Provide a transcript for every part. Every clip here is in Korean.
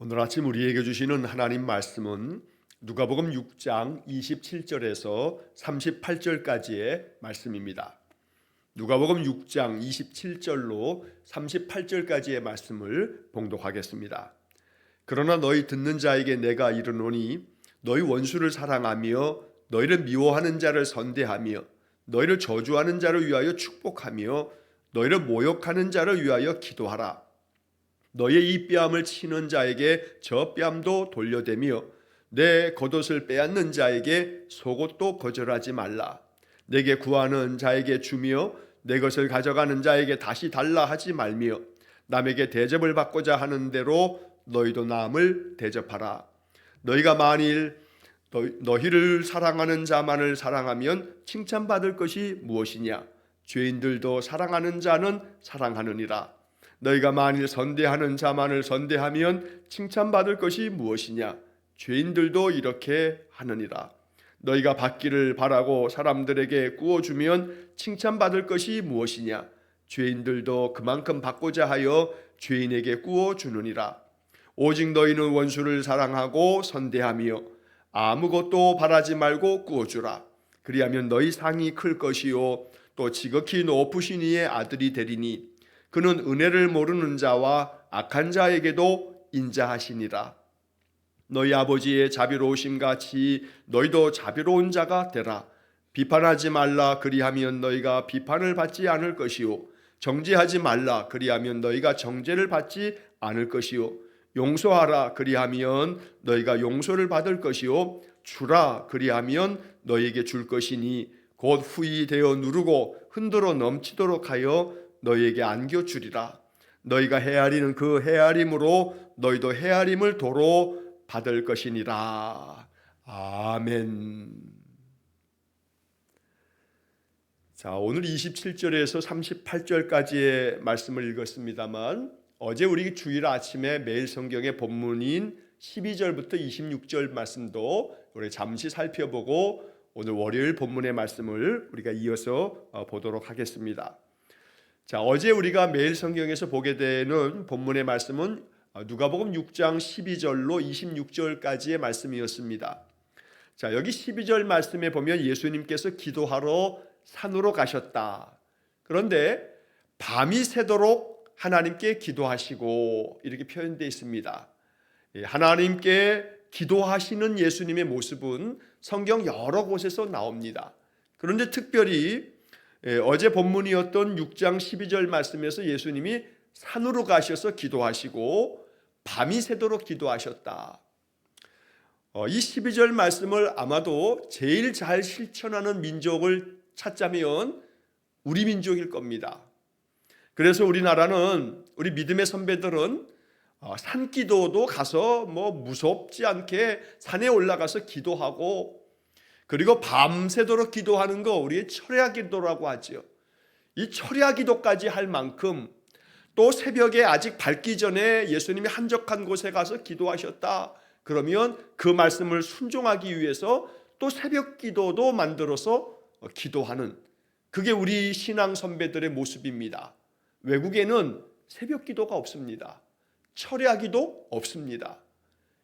오늘 아침 우리에게 주시는 하나님 말씀은 누가복음 6장 27절에서 38절까지의 말씀입니다. 누가복음 6장 27절로 38절까지의 말씀을 봉독하겠습니다. 그러나 너희 듣는 자에게 내가 이르노니 너희 원수를 사랑하며 너희를 미워하는 자를 선대하며 너희를 저주하는 자를 위하여 축복하며 너희를 모욕하는 자를 위하여 기도하라. 너의 이 뺨을 치는 자에게 저 뺨도 돌려대며 내 겉옷을 빼앗는 자에게 속옷도 거절하지 말라. 내게 구하는 자에게 주며 내 것을 가져가는 자에게 다시 달라 하지 말며 남에게 대접을 받고자 하는 대로 너희도 남을 대접하라. 너희가 만일 너희를 사랑하는 자만을 사랑하면 칭찬받을 것이 무엇이냐? 죄인들도 사랑하는 자는 사랑하느니라. 너희가 만일 선대하는 자만을 선대하면 칭찬받을 것이 무엇이냐? 죄인들도 이렇게 하느니라. 너희가 받기를 바라고 사람들에게 구워주면 칭찬받을 것이 무엇이냐? 죄인들도 그만큼 받고자 하여 죄인에게 구워주느니라. 오직 너희는 원수를 사랑하고 선대하며 아무것도 바라지 말고 구워주라. 그리하면 너희 상이 클 것이요 또 지극히 높으신 이의 아들이 되리니 그는 은혜를 모르는 자와 악한 자에게도 인자하시니라. 너희 아버지의 자비로우심 같이 너희도 자비로운 자가 되라. 비판하지 말라. 그리하면 너희가 비판을 받지 않을 것이요 정죄하지 말라. 그리하면 너희가 정죄를 받지 않을 것이요 용서하라. 그리하면 너희가 용서를 받을 것이요 주라. 그리하면 너희에게 줄 것이니 곧 후히 되어 누르고 흔들어 넘치도록 하여 너희에게 안겨주리라. 너희가 헤아리는 그 헤아림으로 너희도 헤아림을 도로 받을 것이니라. 아멘. 자, 오늘 27절에서 38절까지의 말씀을 읽었습니다만 어제 우리 주일 아침에 매일 성경의 본문인 12절부터 26절 말씀도 우리 잠시 살펴보고 오늘 월요일 본문의 말씀을 우리가 이어서 보도록 하겠습니다. 자, 어제 우리가 매일 성경에서 보게 되는 본문의 말씀은 누가복음 6장 12절로 26절까지의 말씀이었습니다. 자, 여기 12절 말씀에 보면 예수님께서 기도하러 산으로 가셨다. 그런데 밤이 새도록 하나님께 기도하시고 이렇게 표현되어 있습니다. 하나님께 기도하시는 예수님의 모습은 성경 여러 곳에서 나옵니다. 그런데 특별히 어제 본문이었던 6장 12절 말씀에서 예수님이 산으로 가셔서 기도하시고 밤이 새도록 기도하셨다. 이 12절 말씀을 아마도 제일 잘 실천하는 민족을 찾자면 우리 민족일 겁니다. 그래서 우리나라는 우리 믿음의 선배들은 산기도도 가서 무섭지 않게 산에 올라가서 기도하고 그리고 밤새도록 기도하는 거 우리의 철야 기도라고 하죠. 이 철야 기도까지 할 만큼 또 새벽에 아직 밝기 전에 예수님이 한적한 곳에 가서 기도하셨다. 그러면 그 말씀을 순종하기 위해서 또 새벽 기도도 만들어서 기도하는 그게 우리 신앙 선배들의 모습입니다. 외국에는 새벽 기도가 없습니다. 철야 기도 없습니다.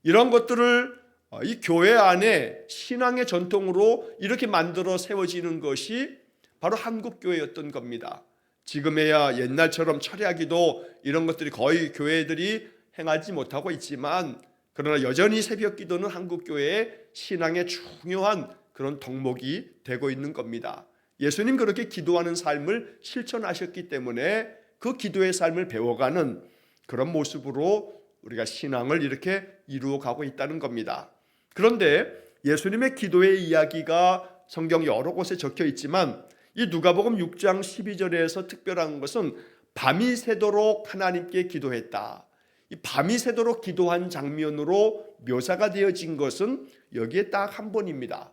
이런 것들을 이 교회 안에 신앙의 전통으로 이렇게 만들어 세워지는 것이 바로 한국 교회였던 겁니다. 지금에야 옛날처럼 철야기도 이런 것들이 거의 교회들이 행하지 못하고 있지만 그러나 여전히 새벽 기도는 한국 교회의 신앙의 중요한 그런 덕목이 되고 있는 겁니다. 예수님 그렇게 기도하는 삶을 실천하셨기 때문에 그 기도의 삶을 배워가는 그런 모습으로 우리가 신앙을 이렇게 이루어가고 있다는 겁니다. 그런데 예수님의 기도의 이야기가 성경 여러 곳에 적혀 있지만 이 누가복음 6장 12절에서 특별한 것은 밤이 새도록 하나님께 기도했다. 이 밤이 새도록 기도한 장면으로 묘사가 되어진 것은 여기에 딱 한 번입니다.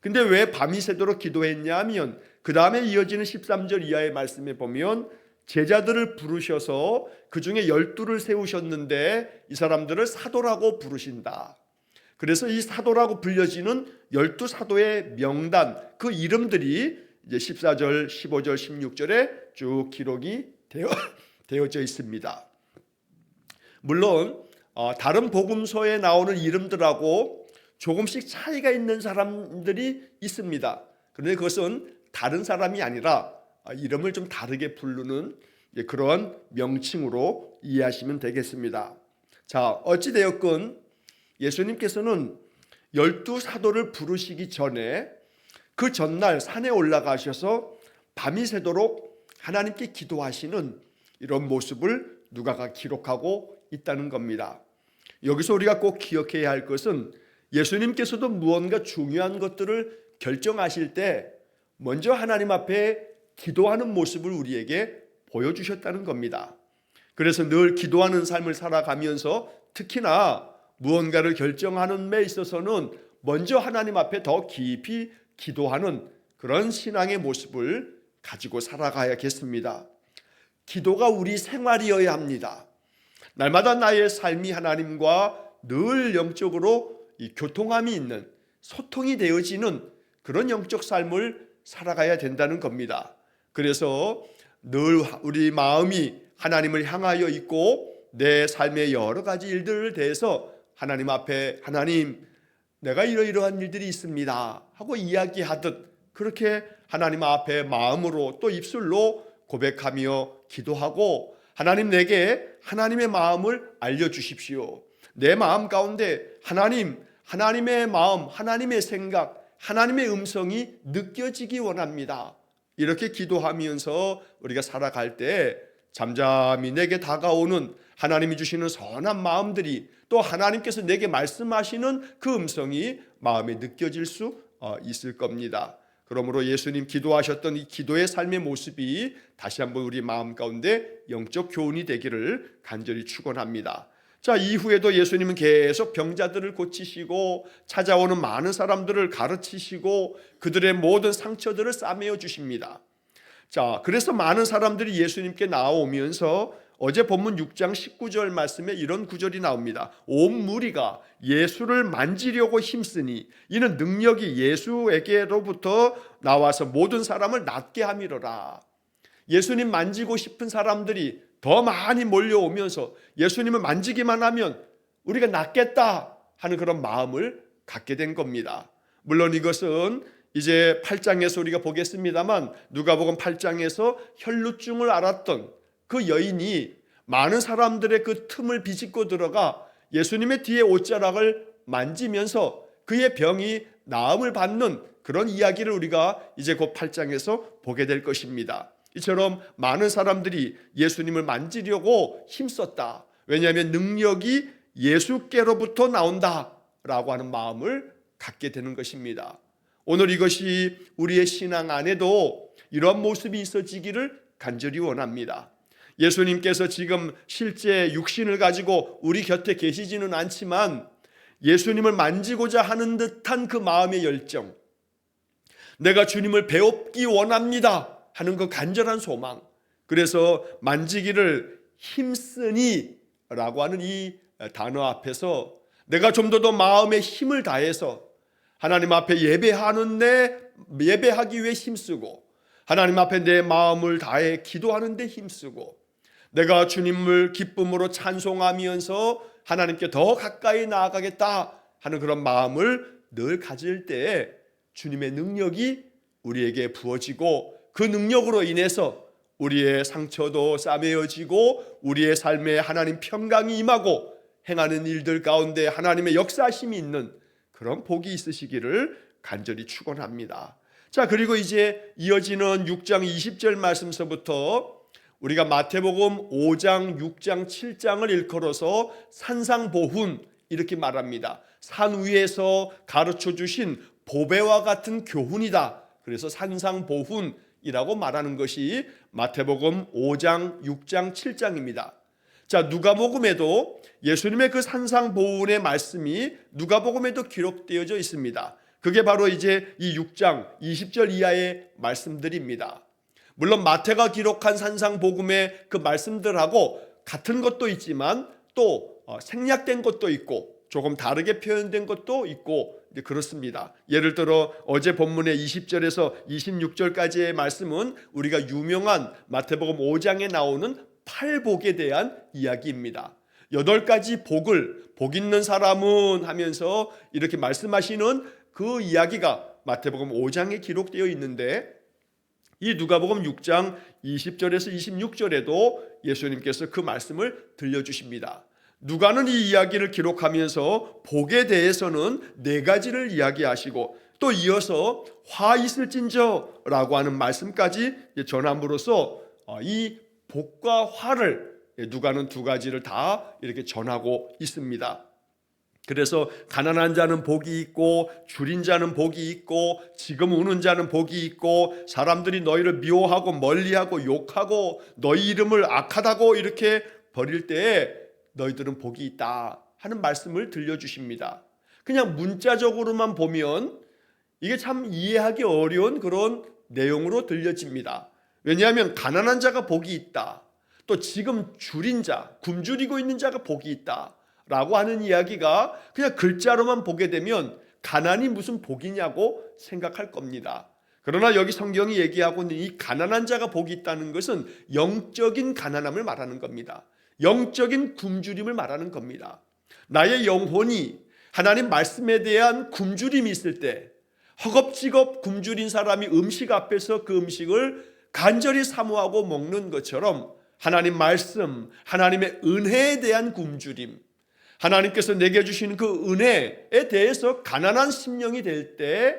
근데 왜 밤이 새도록 기도했냐 하면 그 다음에 이어지는 13절 이하의 말씀에 보면 제자들을 부르셔서 그 중에 12를 세우셨는데 이 사람들을 사도라고 부르신다. 그래서 이 사도라고 불려지는 12사도의 명단 그 이름들이 이제 14절, 15절, 16절에 쭉 기록이 되어져 있습니다. 물론 다른 복음서에 나오는 이름들하고 조금씩 차이가 있는 사람들이 있습니다. 그런데 그것은 다른 사람이 아니라 이름을 좀 다르게 부르는 그런 명칭으로 이해하시면 되겠습니다. 자, 어찌되었건 예수님께서는 12사도를 부르시기 전에 그 전날 산에 올라가셔서 밤이 새도록 하나님께 기도하시는 이런 모습을 누가가 기록하고 있다는 겁니다. 여기서 우리가 꼭 기억해야 할 것은 예수님께서도 무언가 중요한 것들을 결정하실 때 먼저 하나님 앞에 기도하는 모습을 우리에게 보여주셨다는 겁니다. 그래서 늘 기도하는 삶을 살아가면서 특히나 무언가를 결정하는 데 있어서는 먼저 하나님 앞에 더 깊이 기도하는 그런 신앙의 모습을 가지고 살아가야겠습니다. 기도가 우리 생활이어야 합니다. 날마다 나의 삶이 하나님과 늘 영적으로 이 교통함이 있는, 소통이 되어지는 그런 영적 삶을 살아가야 된다는 겁니다. 그래서 늘 우리 마음이 하나님을 향하여 있고 내 삶의 여러 가지 일들을 대해서 하나님 앞에 하나님, 내가 이러이러한 일들이 있습니다 하고 이야기하듯 그렇게 하나님 앞에 마음으로 또 입술로 고백하며 기도하고 하나님, 내게 하나님의 마음을 알려주십시오. 내 마음 가운데 하나님의 마음, 하나님의 생각, 하나님의 음성이 느껴지기 원합니다. 이렇게 기도하면서 우리가 살아갈 때 잠잠히 내게 다가오는 하나님이 주시는 선한 마음들이, 또 하나님께서 내게 말씀하시는 그 음성이 마음에 느껴질 수 있을 겁니다. 그러므로 예수님 기도하셨던 이 기도의 삶의 모습이 다시 한번 우리 마음 가운데 영적 교훈이 되기를 간절히 축원합니다. 자, 이후에도 예수님은 계속 병자들을 고치시고 찾아오는 많은 사람들을 가르치시고 그들의 모든 상처들을 싸매어 주십니다. 자, 그래서 많은 사람들이 예수님께 나오면서 어제 본문 6장 19절 말씀에 이런 구절이 나옵니다. 온 무리가 예수를 만지려고 힘쓰니 이는 능력이 예수에게로부터 나와서 모든 사람을 낫게 함이로라. 예수님 만지고 싶은 사람들이 더 많이 몰려오면서 예수님을 만지기만 하면 우리가 낫겠다 하는 그런 마음을 갖게 된 겁니다. 물론 이것은 이제 8장에서 우리가 보겠습니다만 누가복음 8장에서 혈루증을 앓았던 그 여인이 많은 사람들의 그 틈을 비집고 들어가 예수님의 뒤에 옷자락을 만지면서 그의 병이 나음을 받는 그런 이야기를 우리가 이제 곧 8장에서 보게 될 것입니다. 이처럼 많은 사람들이 예수님을 만지려고 힘썼다. 왜냐하면 능력이 예수께로부터 나온다라고 하는 마음을 갖게 되는 것입니다. 오늘 이것이 우리의 신앙 안에도 이런 모습이 있어지기를 간절히 원합니다. 예수님께서 지금 실제 육신을 가지고 우리 곁에 계시지는 않지만 예수님을 만지고자 하는 듯한 그 마음의 열정, 내가 주님을 배웁기 원합니다 하는 그 간절한 소망, 그래서 만지기를 힘쓰니 라고 하는 이 단어 앞에서 내가 좀 더 마음의 힘을 다해서 하나님 앞에 예배하기 위해 힘쓰고 하나님 앞에 내 마음을 다해 기도하는 데 힘쓰고 내가 주님을 기쁨으로 찬송하면서 하나님께 더 가까이 나아가겠다 하는 그런 마음을 늘 가질 때 주님의 능력이 우리에게 부어지고 그 능력으로 인해서 우리의 상처도 싸매어지고 우리의 삶에 하나님 평강이 임하고 행하는 일들 가운데 하나님의 역사하심이 있는 그런 복이 있으시기를 간절히 축원합니다. 자, 그리고 이제 이어지는 6장 20절 말씀서부터 우리가 마태복음 5장, 6장, 7장을 일컬어서 산상보훈 이렇게 말합니다. 산 위에서 가르쳐 주신 보배와 같은 교훈이다. 그래서 산상보훈이라고 말하는 것이 마태복음 5장, 6장, 7장입니다. 자, 누가복음에도 예수님의 그 산상보훈의 말씀이 누가복음에도 기록되어져 있습니다. 그게 바로 이제 이 6장 20절 이하의 말씀들입니다. 물론 마태가 기록한 산상복음의 그 말씀들하고 같은 것도 있지만 또 생략된 것도 있고 조금 다르게 표현된 것도 있고 그렇습니다. 예를 들어 어제 본문의 20절에서 26절까지의 말씀은 우리가 유명한 마태복음 5장에 나오는 팔복에 대한 이야기입니다. 8가지 복 있는 사람은 하면서 이렇게 말씀하시는 그 이야기가 마태복음 5장에 기록되어 있는데, 이 누가복음 6장 20절에서 26절에도 예수님께서 그 말씀을 들려주십니다. 누가는 이 이야기를 기록하면서 복에 대해서는 4가지를 이야기하시고, 또 이어서 화 있을진저 라고 하는 말씀까지 전함으로써 이 복과 화를 누가는 2가지를 다 이렇게 전하고 있습니다. 그래서 가난한 자는 복이 있고, 줄인 자는 복이 있고, 지금 우는 자는 복이 있고, 사람들이 너희를 미워하고 멀리하고 욕하고 너희 이름을 악하다고 이렇게 버릴 때에 너희들은 복이 있다 하는 말씀을 들려주십니다. 그냥 문자적으로만 보면 이게 참 이해하기 어려운 그런 내용으로 들려집니다. 왜냐하면 가난한 자가 복이 있다, 또 지금 줄인 자, 굶주리고 있는 자가 복이 있다 라고 하는 이야기가 그냥 글자로만 보게 되면 가난이 무슨 복이냐고 생각할 겁니다. 그러나 여기 성경이 얘기하고 있는 이 가난한 자가 복이 있다는 것은 영적인 가난함을 말하는 겁니다. 영적인 굶주림을 말하는 겁니다. 나의 영혼이 하나님 말씀에 대한 굶주림이 있을 때, 허겁지겁 굶주린 사람이 음식 앞에서 그 음식을 간절히 사모하고 먹는 것처럼 하나님 말씀, 하나님의 은혜에 대한 굶주림, 하나님께서 내게 주신 그 은혜에 대해서 가난한 심령이 될 때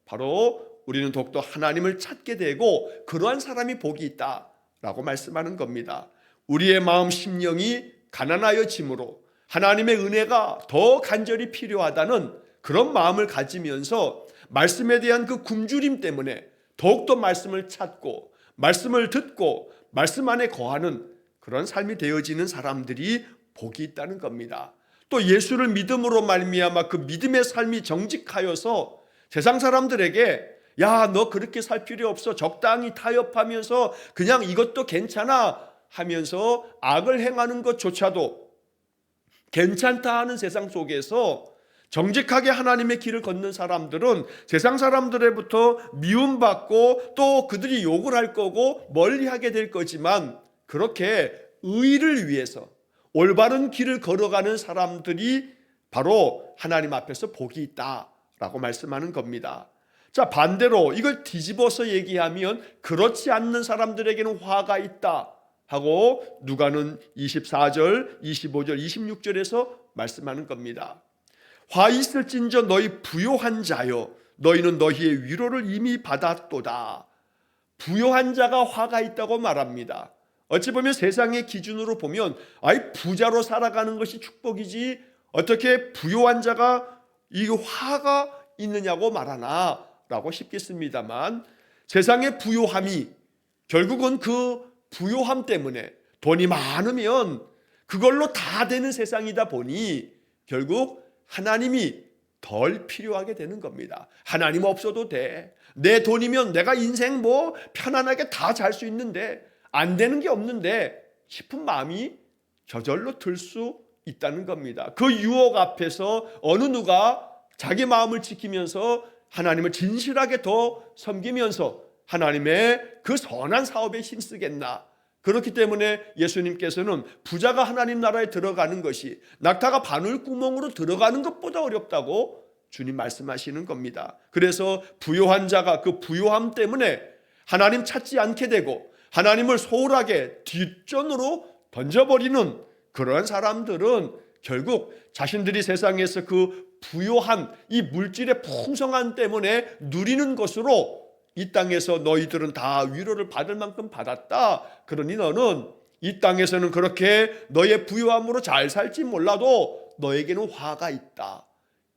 바로 우리는 더욱더 하나님을 찾게 되고 그러한 사람이 복이 있다라고 말씀하는 겁니다. 우리의 마음 심령이 가난하여짐으로 하나님의 은혜가 더 간절히 필요하다는 그런 마음을 가지면서 말씀에 대한 그 굶주림 때문에 더욱더 말씀을 찾고 말씀을 듣고 말씀 안에 거하는 그런 삶이 되어지는 사람들이 복이 있다는 겁니다. 또 예수를 믿음으로 말미암아 그 믿음의 삶이 정직하여서 세상 사람들에게 야, 너 그렇게 살 필요 없어, 적당히 타협하면서 그냥 이것도 괜찮아 하면서 악을 행하는 것조차도 괜찮다 하는 세상 속에서 정직하게 하나님의 길을 걷는 사람들은 세상 사람들로부터 미움받고 또 그들이 욕을 할 거고 멀리하게 될 거지만, 그렇게 의를 위해서 올바른 길을 걸어가는 사람들이 바로 하나님 앞에서 복이 있다라고 말씀하는 겁니다. 자, 반대로 이걸 뒤집어서 얘기하면 그렇지 않는 사람들에게는 화가 있다 하고 누가는 24절, 25절, 26절에서 말씀하는 겁니다. 화 있을진저 너희 부요한 자여, 너희는 너희의 위로를 이미 받았도다. 부요한 자가 화가 있다고 말합니다. 어찌 보면 세상의 기준으로 보면 부자로 살아가는 것이 축복이지 어떻게 부요한 자가 이 화가 있느냐고 말하나 라고 싶겠습니다만, 세상의 부요함이 결국은 그 부요함 때문에 돈이 많으면 그걸로 다 되는 세상이다 보니 결국 하나님이 덜 필요하게 되는 겁니다. 하나님 없어도 돼, 내 돈이면 내가 인생 편안하게 다 잘 수 있는데 안 되는 게 없는데 싶은 마음이 저절로 들 수 있다는 겁니다. 그 유혹 앞에서 어느 누가 자기 마음을 지키면서 하나님을 진실하게 더 섬기면서 하나님의 그 선한 사업에 힘쓰겠나. 그렇기 때문에 예수님께서는 부자가 하나님 나라에 들어가는 것이 낙타가 바늘구멍으로 들어가는 것보다 어렵다고 주님 말씀하시는 겁니다. 그래서 부요한 자가 그 부요함 때문에 하나님 찾지 않게 되고 하나님을 소홀하게 뒷전으로 던져버리는 그러한 사람들은 결국 자신들이 세상에서 그 부요한 이 물질의 풍성함 때문에 누리는 것으로 이 땅에서 너희들은 다 위로를 받을 만큼 받았다, 그러니 너는 이 땅에서는 그렇게 너의 부요함으로 잘 살지 몰라도 너에게는 화가 있다.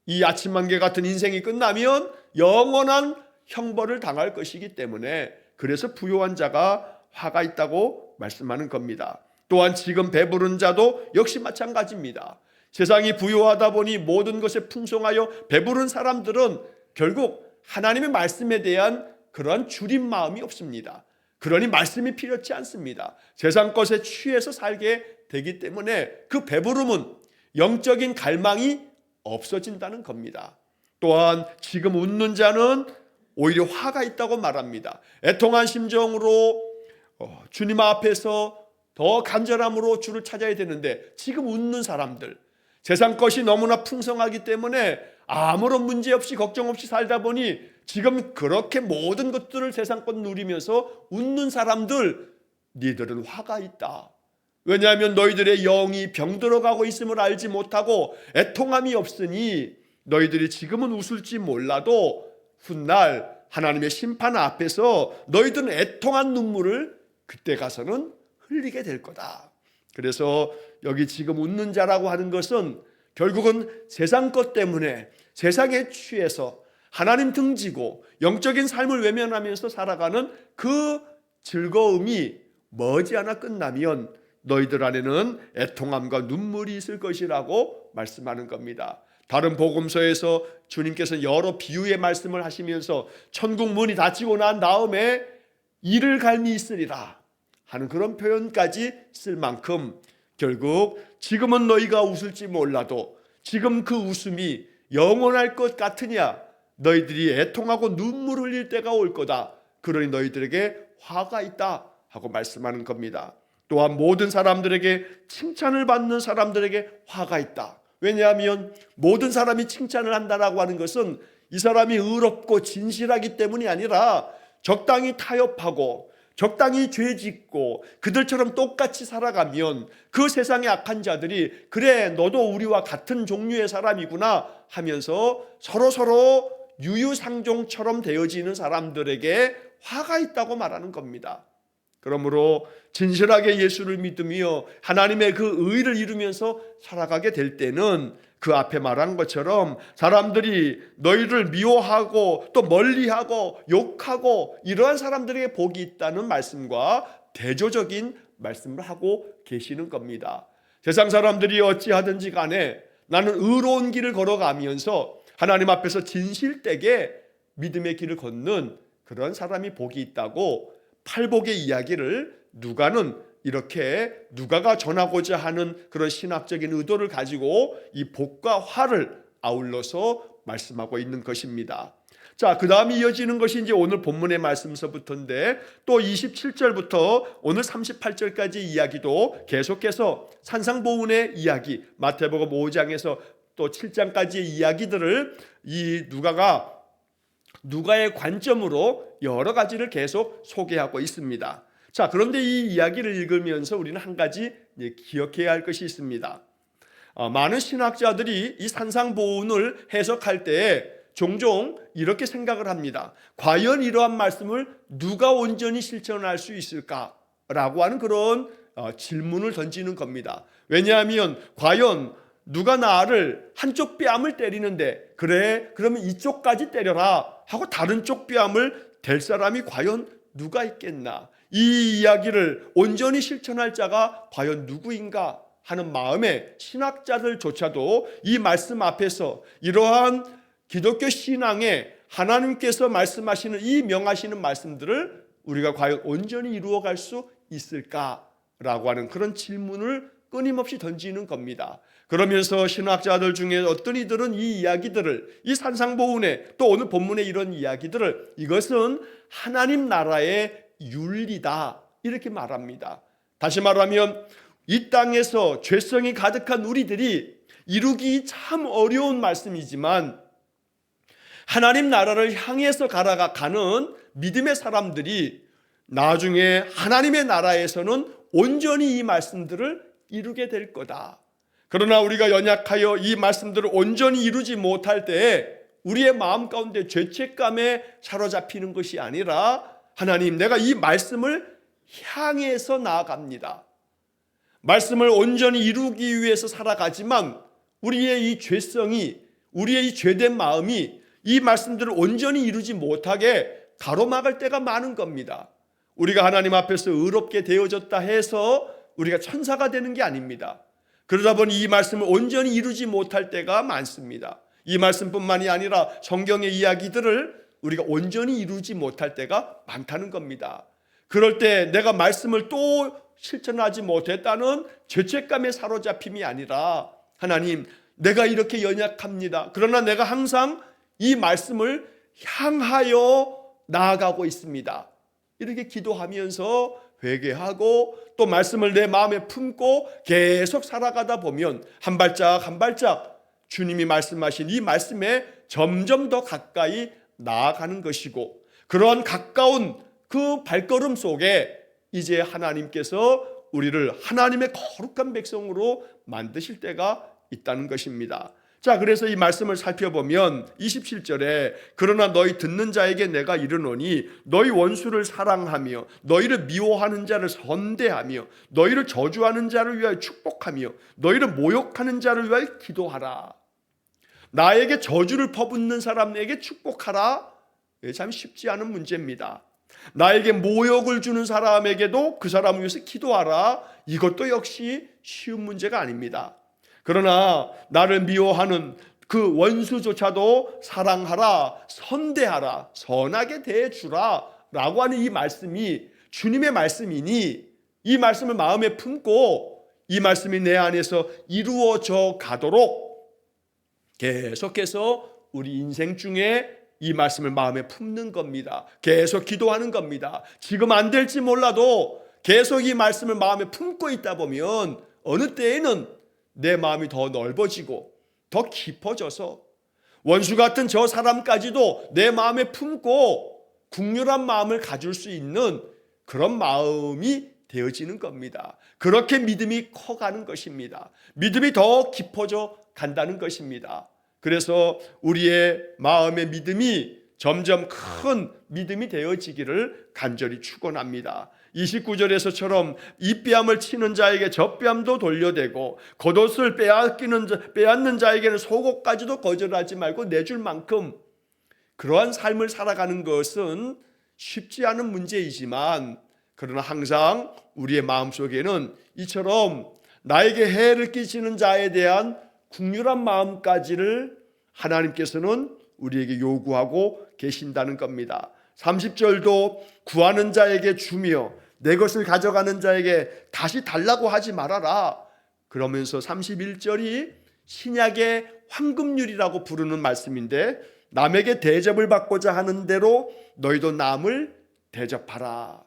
이 아침 안개 같은 인생이 끝나면 영원한 형벌을 당할 것이기 때문에 그래서 부요한 자가 화가 있다고 말씀하는 겁니다. 또한 지금 배부른 자도 역시 마찬가지입니다. 세상이 부요하다 보니 모든 것에 풍성하여 배부른 사람들은 결국 하나님의 말씀에 대한 그러한 줄인 마음이 없습니다. 그러니 말씀이 필요치 않습니다. 세상 것에 취해서 살게 되기 때문에 그 배부름은 영적인 갈망이 없어진다는 겁니다. 또한 지금 웃는 자는 오히려 화가 있다고 말합니다. 애통한 심정으로 주님 앞에서 더 간절함으로 주를 찾아야 되는데 지금 웃는 사람들, 세상 것이 너무나 풍성하기 때문에 아무런 문제 없이 걱정 없이 살다 보니 지금 그렇게 모든 것들을 세상껏 누리면서 웃는 사람들, 니들은 화가 있다. 왜냐하면 너희들의 영이 병들어가고 있음을 알지 못하고 애통함이 없으니 너희들이 지금은 웃을지 몰라도 훗날 하나님의 심판 앞에서 너희들은 애통한 눈물을 그때 가서는 흘리게 될 거다. 그래서 여기 지금 웃는 자라고 하는 것은 결국은 세상 것 때문에 세상에 취해서 하나님 등지고 영적인 삶을 외면하면서 살아가는 그 즐거움이 머지않아 끝나면 너희들 안에는 애통함과 눈물이 있을 것이라고 말씀하는 겁니다. 다른 복음서에서 주님께서 여러 비유의 말씀을 하시면서 천국 문이 닫히고 난 다음에 이를 갈미 있으리라 하는 그런 표현까지 쓸 만큼 결국 지금은 너희가 웃을지 몰라도 지금 그 웃음이 영원할 것 같으냐, 너희들이 애통하고 눈물 흘릴 때가 올 거다. 그러니 너희들에게 화가 있다 하고 말씀하는 겁니다. 또한 모든 사람들에게 칭찬을 받는 사람들에게 화가 있다. 왜냐하면 모든 사람이 칭찬을 한다라고 하는 것은 이 사람이 의롭고 진실하기 때문이 아니라 적당히 타협하고 적당히 죄짓고 그들처럼 똑같이 살아가면 그 세상의 악한 자들이 그래 너도 우리와 같은 종류의 사람이구나 하면서 서로 유유상종처럼 되어지는 사람들에게 화가 있다고 말하는 겁니다. 그러므로 진실하게 예수를 믿으며 하나님의 그 의를 이루면서 살아가게 될 때는 그 앞에 말한 것처럼 사람들이 너희를 미워하고 또 멀리하고 욕하고 이러한 사람들에게 복이 있다는 말씀과 대조적인 말씀을 하고 계시는 겁니다. 세상 사람들이 어찌하든지 간에 나는 의로운 길을 걸어가면서 하나님 앞에서 진실되게 믿음의 길을 걷는 그런 사람이 복이 있다고 팔복의 이야기를 누가는 이렇게 누가가 전하고자 하는 그런 신학적인 의도를 가지고 이 복과 화를 아울러서 말씀하고 있는 것입니다. 자, 그 다음에 이어지는 것이 이제 오늘 본문의 말씀서부터인데 또 27절부터 오늘 38절까지 이야기도 계속해서 산상보훈의 이야기, 마태복음 5장에서 또 7장까지의 이야기들을 이 누가의 관점으로 여러 가지를 계속 소개하고 있습니다. 자, 그런데 이 이야기를 읽으면서 우리는 한 가지 기억해야 할 것이 있습니다. 많은 신학자들이 이 산상보훈을 해석할 때 종종 이렇게 생각을 합니다. 과연 이러한 말씀을 누가 온전히 실천할 수 있을까라고 하는 그런 질문을 던지는 겁니다. 왜냐하면 과연 누가 나를 한쪽 뺨을 때리는데 그래 그러면 이쪽까지 때려라 하고 다른 쪽 뺨을 댈 사람이 과연 누가 있겠나, 이 이야기를 온전히 실천할 자가 과연 누구인가 하는 마음에 신학자들조차도 이 말씀 앞에서 이러한 기독교 신앙에 하나님께서 말씀하시는 이 명하시는 말씀들을 우리가 과연 온전히 이루어갈 수 있을까라고 하는 그런 질문을 끊임없이 던지는 겁니다. 그러면서 신학자들 중에 어떤 이들은 이 이야기들을, 이 산상보훈의 또 오늘 본문의 이런 이야기들을 이것은 하나님 나라의 윤리다 이렇게 말합니다. 다시 말하면 이 땅에서 죄성이 가득한 우리들이 이루기 참 어려운 말씀이지만 하나님 나라를 향해서 가는 믿음의 사람들이 나중에 하나님의 나라에서는 온전히 이 말씀들을 이루게 될 거다. 그러나 우리가 연약하여 이 말씀들을 온전히 이루지 못할 때에 우리의 마음 가운데 죄책감에 사로잡히는 것이 아니라 하나님, 내가 이 말씀을 향해서 나아갑니다. 말씀을 온전히 이루기 위해서 살아가지만 우리의 이 죄성이, 우리의 이 죄된 마음이 이 말씀들을 온전히 이루지 못하게 가로막을 때가 많은 겁니다. 우리가 하나님 앞에서 의롭게 되어졌다 해서 우리가 천사가 되는 게 아닙니다. 그러다 보니 이 말씀을 온전히 이루지 못할 때가 많습니다. 이 말씀뿐만이 아니라 성경의 이야기들을 우리가 온전히 이루지 못할 때가 많다는 겁니다. 그럴 때 내가 말씀을 또 실천하지 못했다는 죄책감에 사로잡힘이 아니라 하나님, 내가 이렇게 연약합니다. 그러나 내가 항상 이 말씀을 향하여 나아가고 있습니다. 이렇게 기도하면서 회개하고 또 말씀을 내 마음에 품고 계속 살아가다 보면 한 발짝 한 발짝 주님이 말씀하신 이 말씀에 점점 더 가까이 나아가는 것이고, 그런 가까운 그 발걸음 속에 이제 하나님께서 우리를 하나님의 거룩한 백성으로 만드실 때가 있다는 것입니다. 자, 그래서 이 말씀을 살펴보면 27절에 그러나 너희 듣는 자에게 내가 이르노니 너희 원수를 사랑하며 너희를 미워하는 자를 선대하며 너희를 저주하는 자를 위하여 축복하며 너희를 모욕하는 자를 위하여 기도하라. 나에게 저주를 퍼붓는 사람에게 축복하라. 참 쉽지 않은 문제입니다. 나에게 모욕을 주는 사람에게도 그 사람을 위해서 기도하라. 이것도 역시 쉬운 문제가 아닙니다. 그러나 나를 미워하는 그 원수조차도 사랑하라, 선대하라, 선하게 대해주라 라고 하는 이 말씀이 주님의 말씀이니, 이 말씀을 마음에 품고 이 말씀이 내 안에서 이루어져 가도록 계속해서 우리 인생 중에 이 말씀을 마음에 품는 겁니다. 계속 기도하는 겁니다. 지금 안 될지 몰라도 계속 이 말씀을 마음에 품고 있다 보면 어느 때에는 내 마음이 더 넓어지고 더 깊어져서 원수 같은 저 사람까지도 내 마음에 품고 국률한 마음을 가질 수 있는 그런 마음이 되어지는 겁니다. 그렇게 믿음이 커가는 것입니다. 믿음이 더 깊어져 간다는 것입니다. 그래서 우리의 마음의 믿음이 점점 큰 믿음이 되어지기를 간절히 축원합니다. 29절에서처럼 이 뺨을 치는 자에게 저 뺨도 돌려대고 겉옷을 빼앗는 자에게는 속옷까지도 거절하지 말고 내줄 만큼, 그러한 삶을 살아가는 것은 쉽지 않은 문제이지만 그러나 항상 우리의 마음속에는 이처럼 나에게 해를 끼치는 자에 대한 국률한 마음까지를 하나님께서는 우리에게 요구하고 계신다는 겁니다. 30절도 구하는 자에게 주며 내 것을 가져가는 자에게 다시 달라고 하지 말아라. 그러면서 31절이 신약의 황금률이라고 부르는 말씀인데, 남에게 대접을 받고자 하는 대로 너희도 남을 대접하라.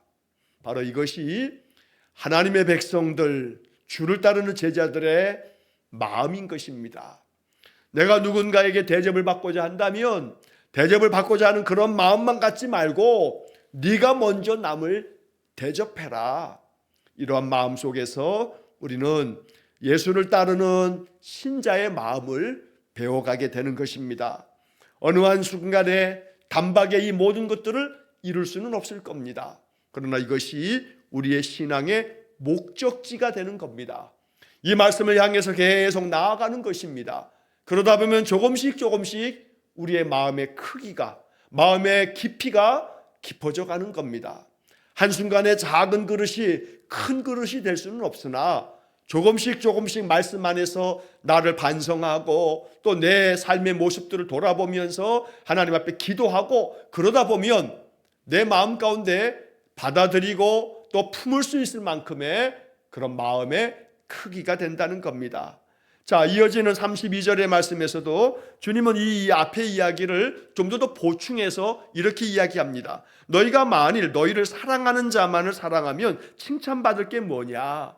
바로 이것이 하나님의 백성들, 주를 따르는 제자들의 마음인 것입니다. 내가 누군가에게 대접을 받고자 한다면 대접을 받고자 하는 그런 마음만 갖지 말고 네가 먼저 남을 대접해라. 이러한 마음 속에서 우리는 예수를 따르는 신자의 마음을 배워가게 되는 것입니다. 어느 한 순간에 단박에 이 모든 것들을 이룰 수는 없을 겁니다. 그러나 이것이 우리의 신앙의 목적지가 되는 겁니다. 이 말씀을 향해서 계속 나아가는 것입니다. 그러다 보면 조금씩 우리의 마음의 크기가, 마음의 깊이가 깊어져 가는 겁니다. 한순간에 작은 그릇이 큰 그릇이 될 수는 없으나 조금씩 말씀 안에서 나를 반성하고 또 내 삶의 모습들을 돌아보면서 하나님 앞에 기도하고 그러다 보면 내 마음 가운데 받아들이고 또 품을 수 있을 만큼의 그런 마음의 크기가 된다는 겁니다. 자, 이어지는 32절의 말씀에서도 주님은 이 앞의 이야기를 좀 더 보충해서 이렇게 이야기합니다. 너희가 만일 너희를 사랑하는 자만을 사랑하면 칭찬받을 게 뭐냐?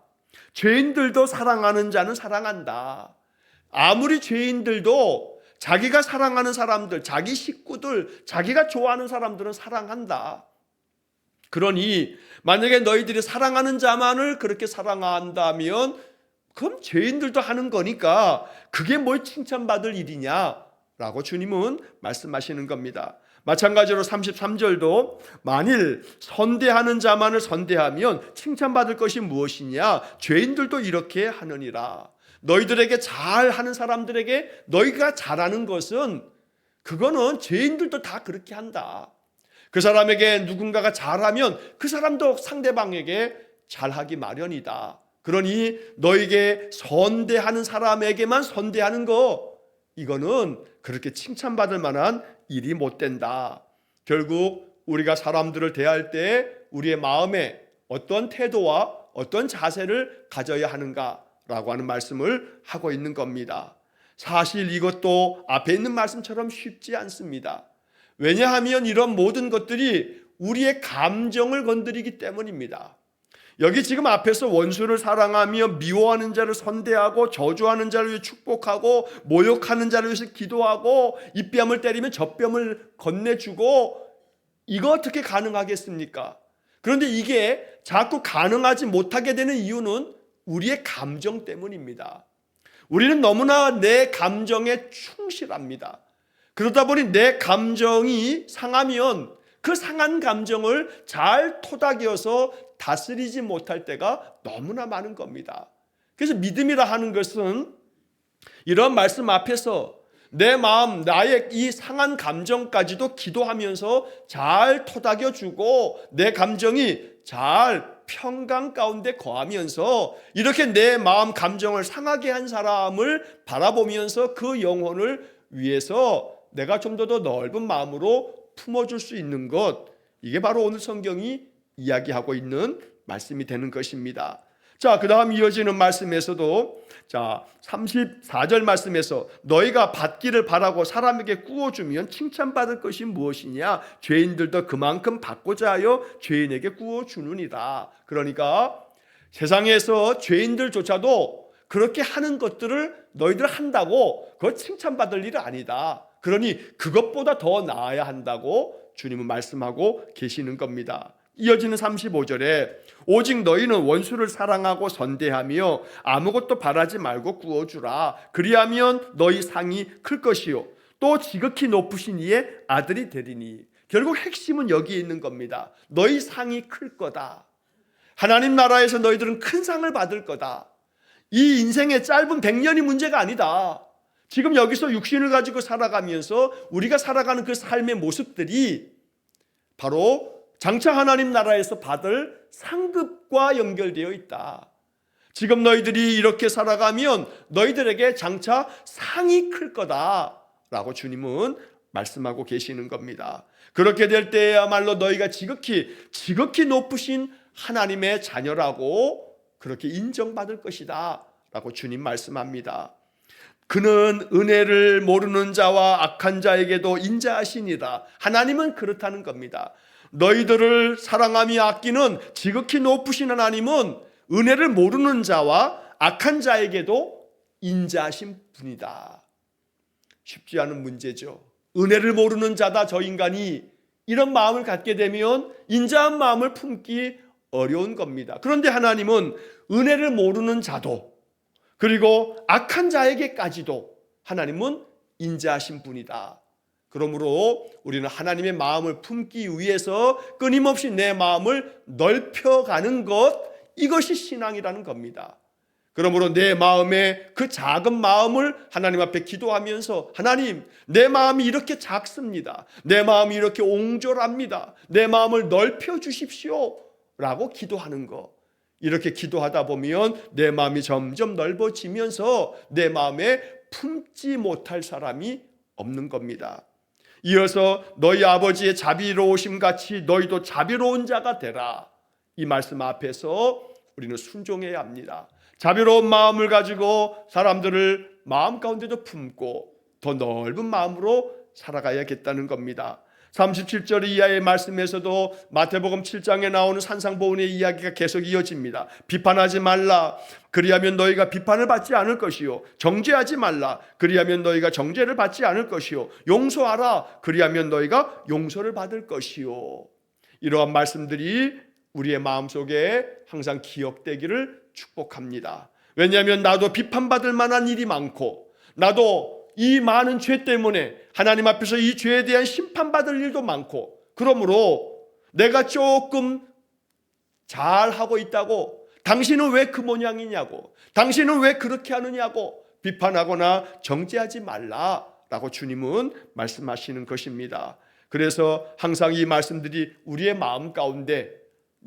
죄인들도 사랑하는 자는 사랑한다. 아무리 죄인들도 자기가 사랑하는 사람들, 자기 식구들, 자기가 좋아하는 사람들은 사랑한다. 그러니 만약에 너희들이 사랑하는 자만을 그렇게 사랑한다면 그럼 죄인들도 하는 거니까 그게 뭘 칭찬받을 일이냐라고 주님은 말씀하시는 겁니다. 마찬가지로 33절도 만일 선대하는 자만을 선대하면 칭찬받을 것이 무엇이냐? 죄인들도 이렇게 하느니라. 너희들에게 잘하는 사람들에게 너희가 잘하는 것은 그거는 죄인들도 다 그렇게 한다. 그 사람에게 누군가가 잘하면 그 사람도 상대방에게 잘하기 마련이다. 그러니 너에게 선대하는 사람에게만 선대하는 거, 이거는 그렇게 칭찬받을 만한 일이 못 된다. 결국 우리가 사람들을 대할 때 우리의 마음에 어떤 태도와 어떤 자세를 가져야 하는가라고 하는 말씀을 하고 있는 겁니다. 사실 이것도 앞에 있는 말씀처럼 쉽지 않습니다. 왜냐하면 이런 모든 것들이 우리의 감정을 건드리기 때문입니다. 여기 지금 앞에서 원수를 사랑하며 미워하는 자를 선대하고 저주하는 자를 위해 축복하고 모욕하는 자를 위해서 기도하고 이 뺨을 때리면 저 뺨을 건네주고, 이거 어떻게 가능하겠습니까? 그런데 이게 자꾸 가능하지 못하게 되는 이유는 우리의 감정 때문입니다. 우리는 너무나 내 감정에 충실합니다. 그러다 보니 내 감정이 상하면 그 상한 감정을 잘 토닥여서 다스리지 못할 때가 너무나 많은 겁니다. 그래서 믿음이라 하는 것은 이런 말씀 앞에서 내 마음, 나의 이 상한 감정까지도 기도하면서 잘 토닥여주고 내 감정이 잘 평강 가운데 거하면서 이렇게 내 마음 감정을 상하게 한 사람을 바라보면서 그 영혼을 위해서 내가 좀 더 넓은 마음으로 품어줄 수 있는 것, 이게 바로 오늘 성경이 이야기하고 있는 말씀이 되는 것입니다. 자, 그 다음 이어지는 말씀에서도, 자, 34절 말씀에서 너희가 받기를 바라고 사람에게 구워주면 칭찬받을 것이 무엇이냐? 죄인들도 그만큼 받고자 하여 죄인에게 구워주느니라. 그러니까 세상에서 죄인들조차도 그렇게 하는 것들을 너희들 한다고 그거 칭찬받을 일은 아니다. 그러니 그것보다 더 나아야 한다고 주님은 말씀하고 계시는 겁니다. 이어지는 35절에 오직 너희는 원수를 사랑하고 선대하며 아무것도 바라지 말고 구워주라. 그리하면 너희 상이 클 것이요 또 지극히 높으신 이의 아들이 되리니. 결국 핵심은 여기에 있는 겁니다. 너희 상이 클 거다. 하나님 나라에서 너희들은 큰 상을 받을 거다. 이 인생의 짧은 100년이 문제가 아니다. 지금 여기서 육신을 가지고 살아가면서 우리가 살아가는 그 삶의 모습들이 바로 장차 하나님 나라에서 받을 상급과 연결되어 있다. 지금 너희들이 이렇게 살아가면 너희들에게 장차 상이 클 거다라고 주님은 말씀하고 계시는 겁니다. 그렇게 될 때야말로 너희가 지극히 높으신 하나님의 자녀라고 그렇게 인정받을 것이다 라고 주님 말씀합니다. 그는 은혜를 모르는 자와 악한 자에게도 인자하시니라. 하나님은 그렇다는 겁니다. 너희들을 사랑하며 아끼는 지극히 높으신 하나님은 은혜를 모르는 자와 악한 자에게도 인자하신 분이다. 쉽지 않은 문제죠. 은혜를 모르는 자다 저 인간이, 이런 마음을 갖게 되면 인자한 마음을 품기 어려운 겁니다. 그런데 하나님은 은혜를 모르는 자도 그리고 악한 자에게까지도 하나님은 인자하신 분이다. 그러므로 우리는 하나님의 마음을 품기 위해서 끊임없이 내 마음을 넓혀가는 것, 이것이 신앙이라는 겁니다. 그러므로 내 마음의 그 작은 마음을 하나님 앞에 기도하면서 하나님, 내 마음이 이렇게 작습니다. 내 마음이 이렇게 옹졸합니다. 내 마음을 넓혀주십시오 라고 기도하는 것. 이렇게 기도하다 보면 내 마음이 점점 넓어지면서 내 마음에 품지 못할 사람이 없는 겁니다. 이어서 너희 아버지의 자비로우심 같이 너희도 자비로운 자가 되라. 이 말씀 앞에서 우리는 순종해야 합니다. 자비로운 마음을 가지고 사람들을 마음 가운데도 품고 더 넓은 마음으로 살아가야겠다는 겁니다. 37절 이하의 말씀에서도 마태복음 7장에 나오는 산상보훈의 이야기가 계속 이어집니다. 비판하지 말라. 그리하면 너희가 비판을 받지 않을 것이요. 정죄하지 말라. 그리하면 너희가 정죄를 받지 않을 것이요. 용서하라. 그리하면 너희가 용서를 받을 것이요. 이러한 말씀들이 우리의 마음속에 항상 기억되기를 축복합니다. 왜냐하면 나도 비판받을 만한 일이 많고, 나도 이 많은 죄 때문에 하나님 앞에서 이 죄에 대한 심판받을 일도 많고, 그러므로 내가 조금 잘하고 있다고 당신은 왜 그 모양이냐고, 당신은 왜 그렇게 하느냐고 비판하거나 정죄하지 말라라고 주님은 말씀하시는 것입니다. 그래서 항상 이 말씀들이 우리의 마음 가운데,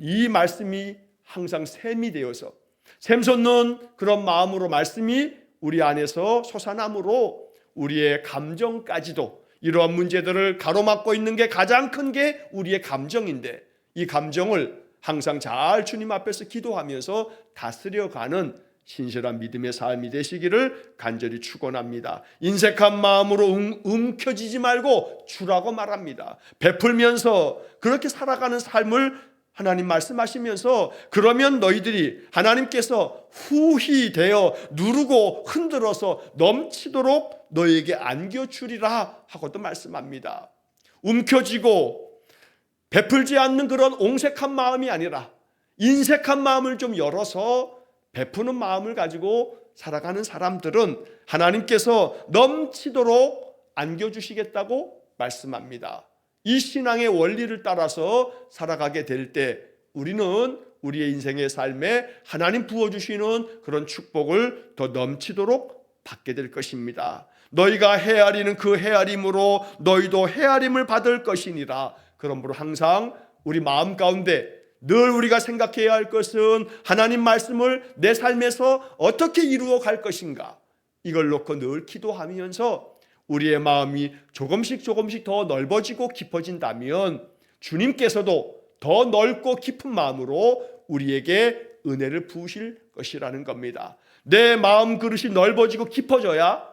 이 말씀이 항상 샘이 되어서 샘솟는 그런 마음으로 말씀이 우리 안에서 솟아나므로 우리의 감정까지도, 이러한 문제들을 가로막고 있는 게 가장 큰 게 우리의 감정인데, 이 감정을 항상 잘 주님 앞에서 기도하면서 다스려가는 신실한 믿음의 삶이 되시기를 간절히 축원합니다. 인색한 마음으로 움켜쥐지 말고 주라고 말합니다. 베풀면서 그렇게 살아가는 삶을 하나님 말씀하시면서 그러면 너희들이 하나님께서 후히 되어 누르고 흔들어서 넘치도록 너희에게 안겨주리라 하고도 말씀합니다. 움켜쥐고 베풀지 않는 그런 옹색한 마음이 아니라 인색한 마음을 좀 열어서 베푸는 마음을 가지고 살아가는 사람들은 하나님께서 넘치도록 안겨주시겠다고 말씀합니다. 이 신앙의 원리를 따라서 살아가게 될 때 우리는 우리의 인생의 삶에 하나님 부어주시는 그런 축복을 더 넘치도록 받게 될 것입니다. 너희가 헤아리는 그 헤아림으로 너희도 헤아림을 받을 것이니라. 그러므로 항상 우리 마음 가운데 늘 우리가 생각해야 할 것은 하나님 말씀을 내 삶에서 어떻게 이루어 갈 것인가, 이걸 놓고 늘 기도하면서 우리의 마음이 조금씩 더 넓어지고 깊어진다면 주님께서도 더 넓고 깊은 마음으로 우리에게 은혜를 부으실 것이라는 겁니다. 내 마음 그릇이 넓어지고 깊어져야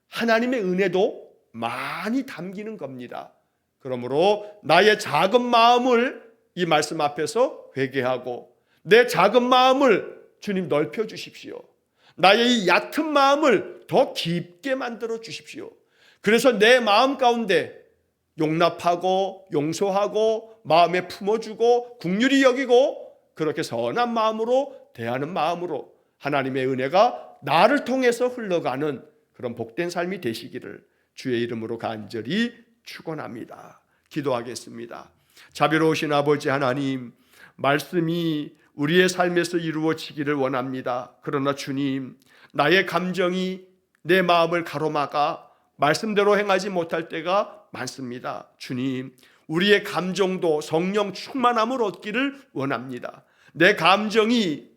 하나님의 은혜도 많이 담기는 겁니다. 그러므로 나의 작은 마음을 이 말씀 앞에서 회개하고 내 작은 마음을 주님 넓혀 주십시오. 나의 이 얕은 마음을 더 깊게 만들어 주십시오. 그래서 내 마음 가운데 용납하고 용서하고 마음에 품어주고 긍휼히 여기고 그렇게 선한 마음으로 대하는 마음으로 하나님의 은혜가 나를 통해서 흘러가는 그런 복된 삶이 되시기를 주의 이름으로 간절히 축원합니다. 기도하겠습니다. 자비로우신 아버지 하나님, 말씀이 우리의 삶에서 이루어지기를 원합니다. 그러나 주님, 나의 감정이 내 마음을 가로막아 말씀대로 행하지 못할 때가 많습니다. 주님, 우리의 감정도 성령 충만함을 얻기를 원합니다. 내 감정이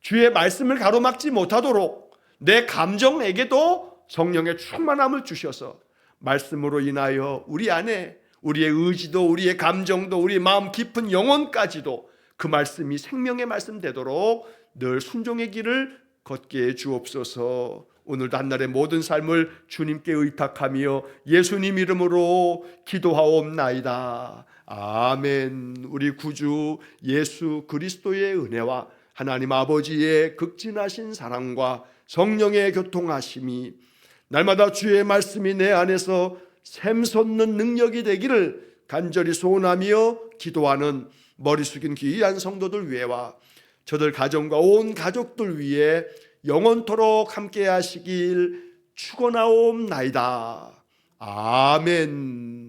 주의 말씀을 가로막지 못하도록 내 감정에게도 성령의 충만함을 주셔서 말씀으로 인하여 우리 안에 우리의 의지도 우리의 감정도 우리의 마음 깊은 영혼까지도 그 말씀이 생명의 말씀 되도록 늘 순종의 길을 걷게 해 주옵소서. 오늘도 한날의 모든 삶을 주님께 의탁하며 예수님 이름으로 기도하옵나이다. 아멘. 우리 구주 예수 그리스도의 은혜와 하나님 아버지의 극진하신 사랑과 성령의 교통하심이 날마다 주의 말씀이 내 안에서 샘솟는 능력이 되기를 간절히 소원하며 기도하는 머리 숙인 귀한 성도들 위에와 저들 가정과 온 가족들 위에 영원토록 함께 하시길 축원하옵나이다. 아멘.